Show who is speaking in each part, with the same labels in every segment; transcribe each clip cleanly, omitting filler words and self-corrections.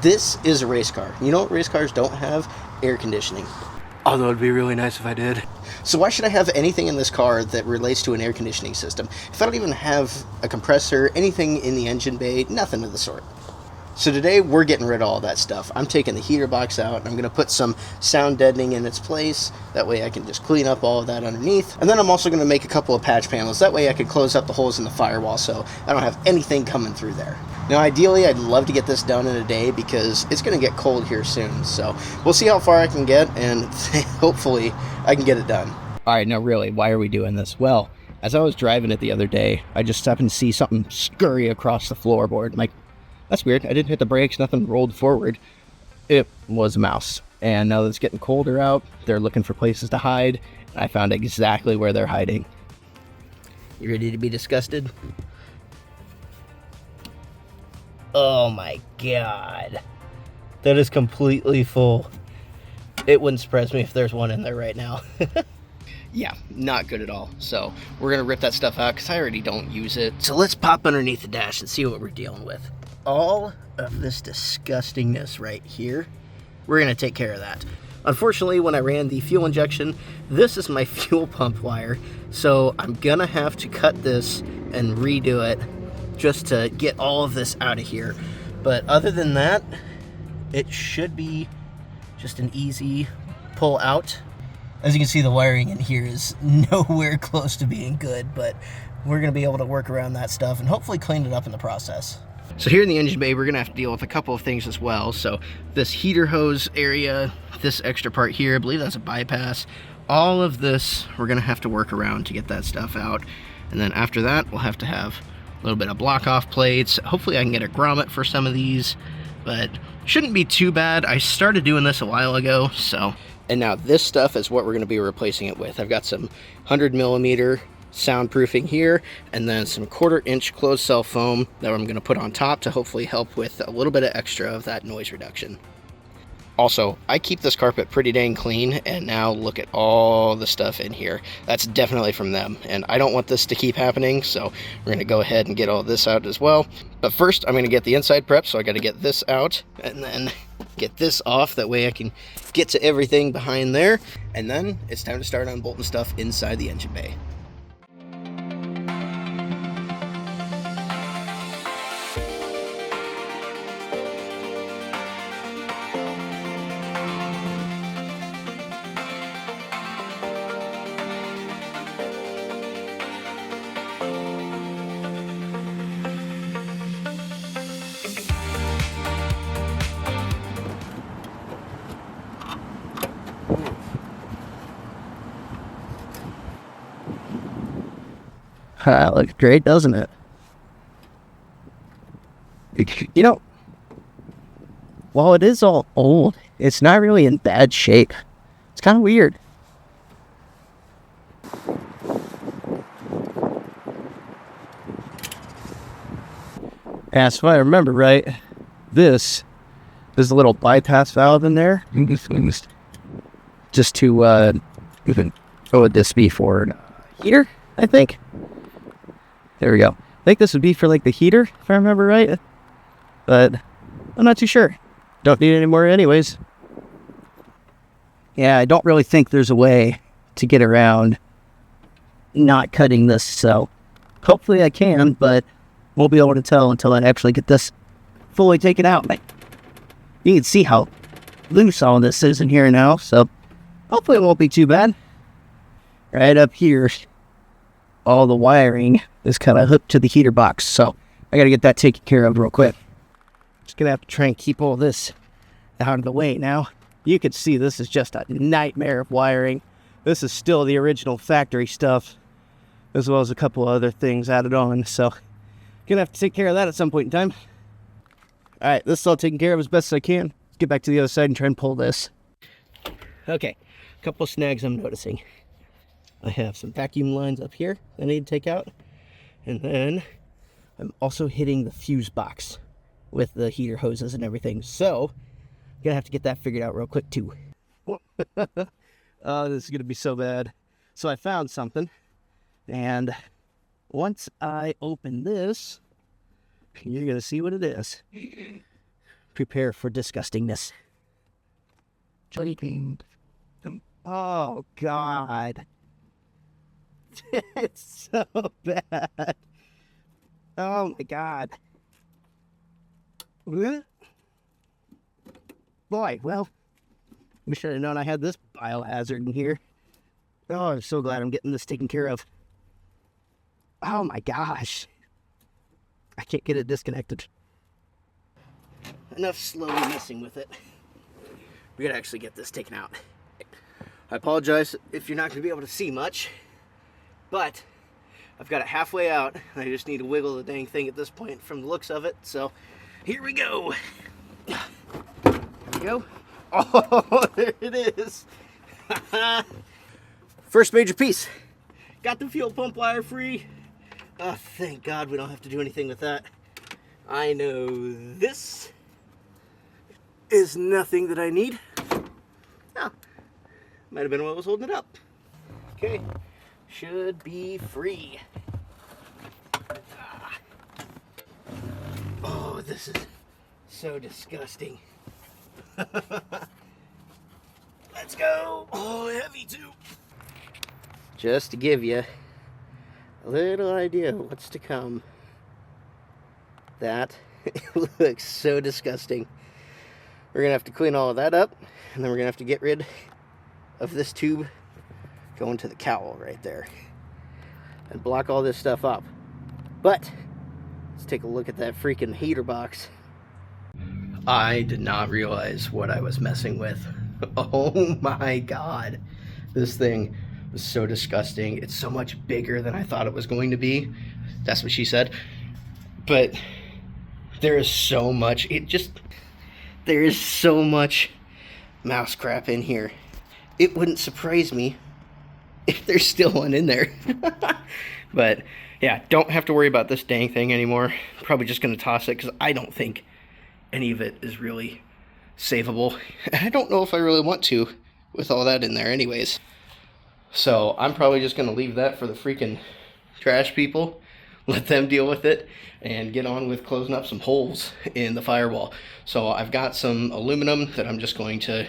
Speaker 1: This is a race car. You know what race cars don't have? Air conditioning.
Speaker 2: Although it'd be really nice if I did.
Speaker 1: So why should I have anything in this car that relates to an air conditioning system? If I don't even have a compressor, anything in the engine bay, nothing of the sort. So today we're getting rid of all that stuff. I'm taking the heater box out and I'm going to put some sound deadening in its place. That way I can just clean up all of that underneath. And then I'm also going to make a couple of patch panels. That way I can close up the holes in the firewall so I don't have anything coming through there. Now ideally I'd love to get this done in a day because it's going to get cold here soon. So we'll see how far I can get and hopefully I can get it done.
Speaker 3: All right, no, really, why are we doing this? Well, as I was driving it the other day, I just happened to see something scurry across the floorboard. I'm like, that's weird. I didn't hit the brakes. Nothing rolled forward. It was a mouse. And now that it's getting colder out, they're looking for places to hide. And I found exactly where they're hiding. You ready to be disgusted? Oh my god. That is completely full. It wouldn't surprise me if there's one in there right now. Yeah, not good at all. So we're going to rip that stuff out because I already don't use it. So let's pop underneath the dash and see what we're dealing with. All of this disgustingness right here, we're going to take care of that. Unfortunately, when I ran the fuel injection, this is my fuel pump wire, so I'm going to have to cut this and redo it just to get all of this out of here. But other than that, it should be just an easy pull out. As you can see, the wiring in here is nowhere close to being good, but we're going to be able to work around that stuff and hopefully clean it up in the process. So here in the engine bay, we're going to have to deal with a couple of things as well. So this heater hose area, this extra part here, I believe that's a bypass. All of this, we're going to have to work around to get that stuff out. And then after that, we'll have to have a little bit of block off plates. Hopefully I can get a grommet for some of these, but shouldn't be too bad. I started doing this a while ago, so. And now this stuff is what we're going to be replacing it with. I've got some 100mm soundproofing here, and then some 1/4 inch closed cell foam that I'm going to put on top to hopefully help with a little bit of extra of that noise reduction. Also, I keep this carpet pretty dang clean, and now look at all the stuff in here. That's definitely from them, and I don't want this to keep happening, so we're going to go ahead and get all this out as well. But first, I'm going to get the inside prep, so I got to get this out, and then get this off. That way I can get to everything behind there, and then it's time to start unbolting stuff inside the engine bay. That looks great, doesn't it? You know, while it is all old, it's not really in bad shape. It's kind of weird. Yeah, so if I remember right, this is a little bypass valve in there. Just to, what would this be for? Heater, I think. There we go. I think this would be for like the heater, if I remember right. But I'm not too sure. Don't need it anymore anyways. Yeah, I don't really think there's a way to get around not cutting this, so hopefully I can, but won't be able to tell until I actually get this fully taken out. You can see how loose all this is in here now, so hopefully it won't be too bad. Right up here, all the wiring is kind of hooked to the heater box, so I got to get that taken care of real quick. Just gonna have to try and keep all this out of the way now. You can see this is just a nightmare of wiring. This is still the original factory stuff, as well as a couple other things added on, so gonna have to take care of that at some point in time. All right, this is all taken care of as best as I can. Let's get back to the other side and try and pull this. Okay, a couple of snags I'm noticing. I have some vacuum lines up here that I need to take out. And then I'm also hitting the fuse box with the heater hoses and everything. So, I'm gonna have to get that figured out real quick too. Oh, this is gonna be so bad. So I found something. And once I open this, you're gonna see what it is. Prepare for disgustingness. Oh, God. It's so bad. Oh, my God. Boy, well, we should have known I had this biohazard in here. Oh, I'm so glad I'm getting this taken care of. Oh, my gosh. I can't get it disconnected. Enough slowly messing with it. We gotta actually get this taken out. I apologize if you're not gonna be able to see much, but I've got it halfway out. I just need to wiggle the dang thing at this point from the looks of it. So here we go. There we go. Oh, there it is. First major piece. Got the fuel pump wire free. Oh, thank God we don't have to do anything with that. I know this is nothing that I need. Oh, might have been what was holding it up. Okay, should be free. Oh, this is so disgusting. Let's go. Oh, heavy too. Just to give you a little idea of what's to come. That looks so disgusting. We're gonna have to clean all of that up, and then we're gonna have to get rid of this tube going to the cowl right there and block all this stuff up. But let's take a look at that freaking heater box. I did not realize what I was messing with. Oh my God, this thing was so disgusting. It's so much bigger than I thought it was going to be. That's what she said. But there is so much, there is so much mouse crap in here. It wouldn't surprise me if there's still one in there. But yeah, don't have to worry about this dang thing anymore. Probably just going to toss it because I don't think any of it is really savable. And I don't know if I really want to with all that in there anyways. So I'm probably just going to leave that for the freaking trash people. Let them deal with it and get on with closing up some holes in the firewall. So I've got some aluminum that I'm just going to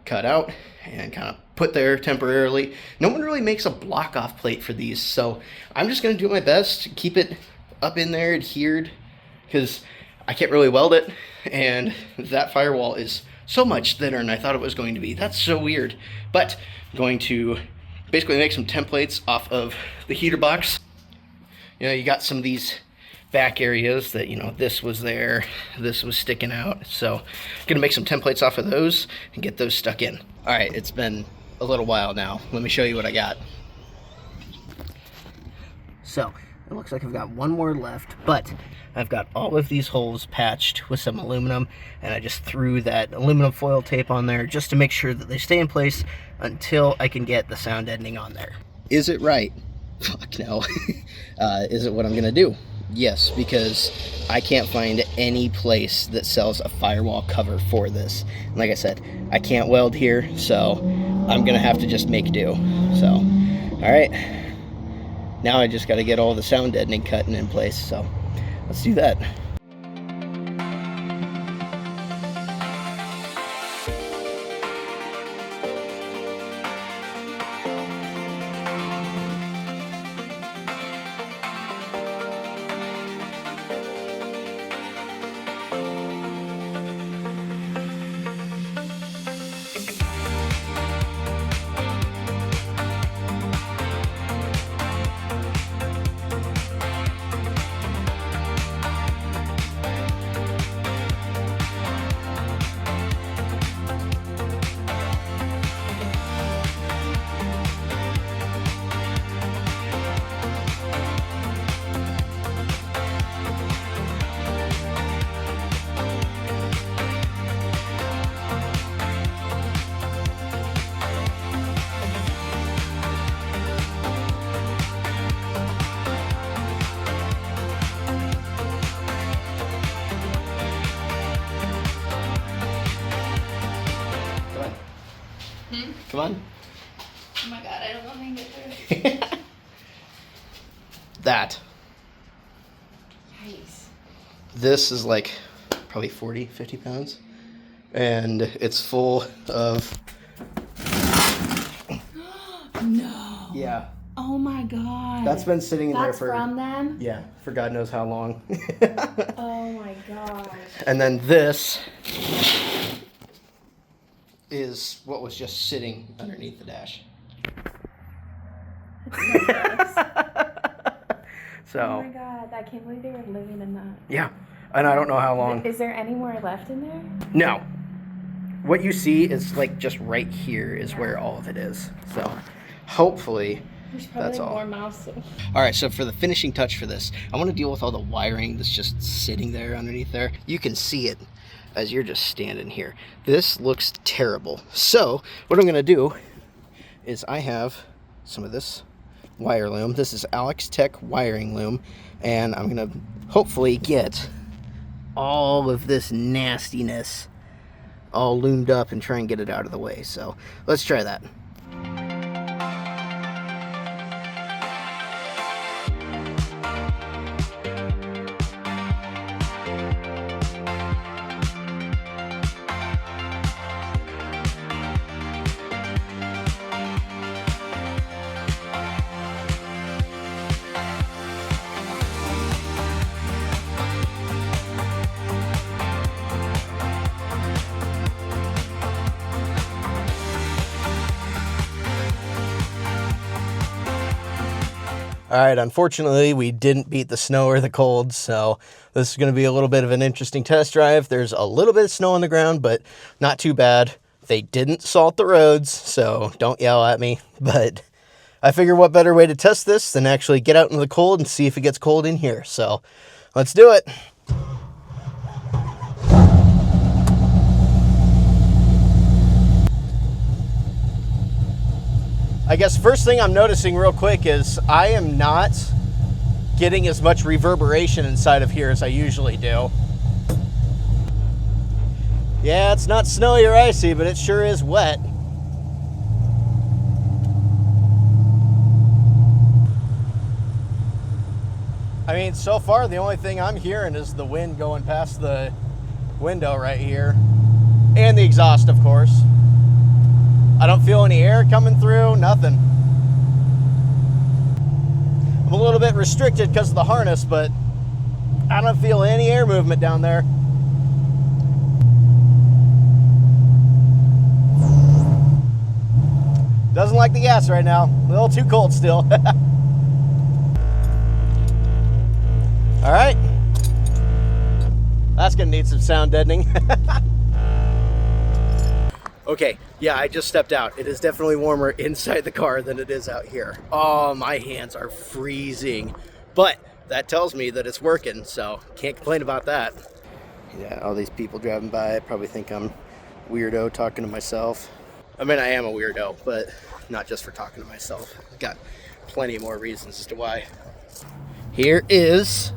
Speaker 3: cut out and kind of put there temporarily. No one really makes a block off plate for these, so I'm just going to do my best to keep it up in there adhered because I can't really weld it, and that firewall is so much thinner than I thought it was going to be. That's so weird. But I'm going to basically make some templates off of the heater box. You know, you got some of these back areas that, you know, this was there, this was sticking out. So I'm gonna make some templates off of those and get those stuck in. All right, it's been a little while now. Let me show you what I got. So it looks like I've got one more left, but I've got all of these holes patched with some aluminum, and I just threw that aluminum foil tape on there just to make sure that they stay in place until I can get the sound deadening on there. Is it right? Fuck no. Is it what I'm gonna do? Yes, because I can't find any place that sells a firewall cover for this. And like I said, I can't weld here, so I'm gonna have to just make do. So, all right. Now I just gotta get all the sound deadening cut in place, so let's do that. Come on.
Speaker 4: Oh my God, I don't know if I can get through.
Speaker 3: That.
Speaker 4: Nice.
Speaker 3: This is like
Speaker 1: probably 40, 50 pounds. And it's full of...
Speaker 4: No.
Speaker 1: Yeah.
Speaker 4: Oh my god.
Speaker 1: That's been sitting in there
Speaker 4: That's
Speaker 1: for...
Speaker 4: from them?
Speaker 1: Yeah, for God knows how long.
Speaker 4: Oh my gosh.
Speaker 1: And then this is what was just sitting underneath the dash. So,
Speaker 4: Oh my god, I can't believe they were living in that.
Speaker 1: yeah, and I don't know how long.
Speaker 4: Is there any more left in there?
Speaker 1: No. What you see is like just right here is where all of it is. So, hopefully,
Speaker 4: There's probably
Speaker 1: that's all.
Speaker 4: more mouse.
Speaker 1: All right, so for the finishing touch for this, I want to deal with all the wiring that's just sitting there underneath there. You can see it as you're just standing here. This looks terrible. So what I'm going to do is I have some of this wire loom. This is Alex Tech wiring loom, and I'm going to hopefully get all of this nastiness all loomed up and try and get it out of the way. So let's try that. All right, unfortunately, we didn't beat the snow or the cold, so this is going to be a little bit of an interesting test drive. There's a little bit of snow on the ground, but not too bad. They didn't salt the roads, so don't yell at me. But I figure what better way to test this than actually get out into the cold and see if it gets cold in here. So let's do it. I guess first thing I'm noticing real quick is I am not getting as much reverberation inside of here as I usually do. Yeah, it's not snowy or icy, but it sure is wet. I mean, so far the only thing I'm hearing is the wind going past the window right here. And the exhaust, of course. I don't feel any air coming through, nothing. I'm a little bit restricted because of the harness, but I don't feel any air movement down there. Doesn't like the gas right now. A little too cold still. All right. That's gonna need some sound deadening. Okay, yeah, I just stepped out. It is definitely warmer inside the car than it is out here. Oh, my hands are freezing. But that tells me that it's working, so can't complain about that. Yeah, all these people driving by probably think I'm weirdo talking to myself. I mean, I am a weirdo, but not just for talking to myself. I've got plenty more reasons as to why. Here is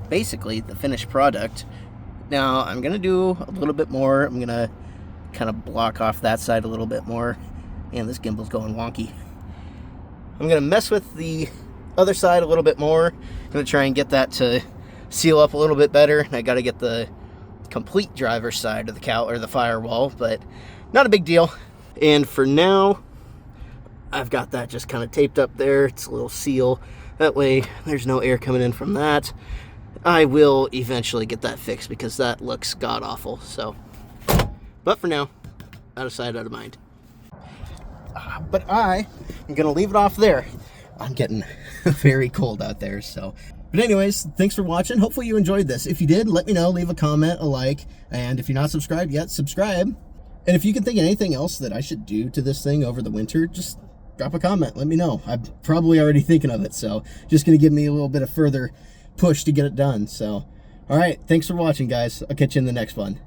Speaker 1: basically the finished product. Now, I'm going to do a little bit more. I'm going to kind of block off that side a little bit more. Man, this gimbal's going wonky. I'm going to mess with the other side a little bit more. I'm going to try and get that to seal up a little bit better. I got to get the complete driver's side of the firewall, but not a big deal. And for now, I've got that just kind of taped up there. It's a little seal. That way there's no air coming in from that. I will eventually get that fixed because that looks god-awful. So, but for now, out of sight, out of mind. But I am going to leave it off there. I'm getting very cold out there, so. But anyways, thanks for watching. Hopefully you enjoyed this. If you did, let me know. Leave a comment, a like. And if you're not subscribed yet, subscribe. And if you can think of anything else that I should do to this thing over the winter, just drop a comment. Let me know. I'm probably already thinking of it, so just going to give me a little bit of further push to get it done. So, all right. Thanks for watching, guys. I'll catch you in the next one.